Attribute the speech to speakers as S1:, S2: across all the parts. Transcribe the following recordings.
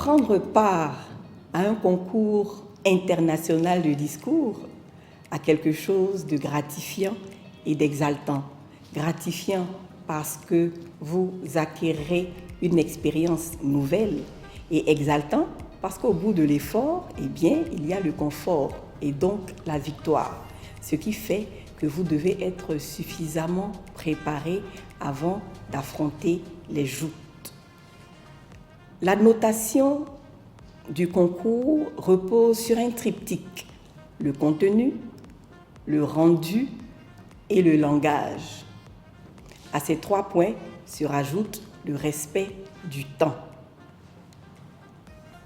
S1: Prendre part à un concours international de discours a quelque chose de gratifiant et d'exaltant. Gratifiant parce que vous acquérez une expérience nouvelle et exaltant parce qu'au bout de l'effort, eh bien, il y a le confort et donc la victoire. Ce qui fait que vous devez être suffisamment préparé avant d'affronter les joutes. La notation du concours repose sur un triptyque, le contenu, le rendu et le langage. À ces 3 points se rajoute le respect du temps.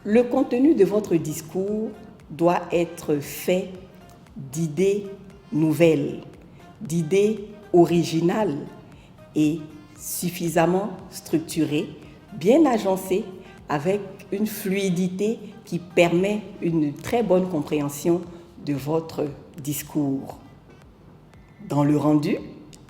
S1: Le contenu de votre discours doit être fait d'idées nouvelles, d'idées originales et suffisamment structurées, bien agencées, avec une fluidité qui permet une très bonne compréhension de votre discours. Dans le rendu,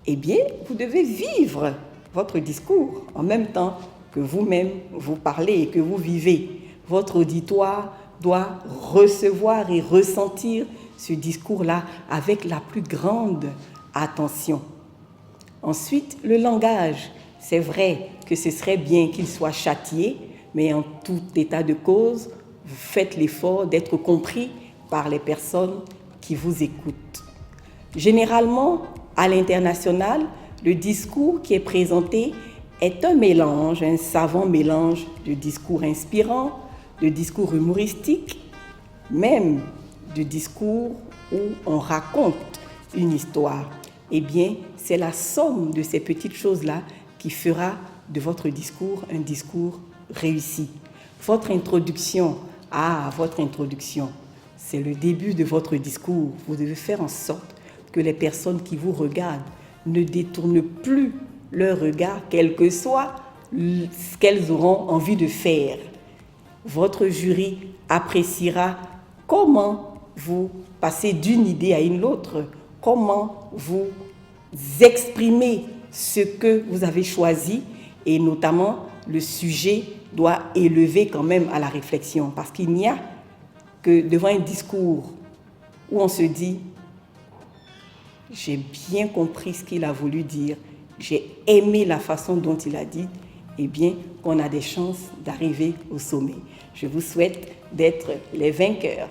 S1: eh bien, vous devez vivre votre discours en même temps que vous-même vous parlez et que vous vivez. Votre auditoire doit recevoir et ressentir ce discours-là avec la plus grande attention. Ensuite, le langage. C'est vrai que ce serait bien qu'il soit châtié, mais en tout état de cause, vous faites l'effort d'être compris par les personnes qui vous écoutent. Généralement, à l'international, le discours qui est présenté est un mélange, un savant mélange de discours inspirants, de discours humoristiques, même de discours où on raconte une histoire. Eh bien, c'est la somme de ces petites choses-là qui fera de votre discours un discours réussi. Votre introduction, c'est le début de votre discours. Vous devez faire en sorte que les personnes qui vous regardent ne détournent plus leur regard, quel que soit ce qu'elles auront envie de faire. Votre jury appréciera comment vous passez d'une idée à une autre, comment vous exprimez ce que vous avez choisi et notamment le sujet doit élever quand même à la réflexion parce qu'il n'y a que devant un discours où on se dit « j'ai bien compris ce qu'il a voulu dire, j'ai aimé la façon dont il a dit », eh bien qu'on a des chances d'arriver au sommet. Je vous souhaite d'être les vainqueurs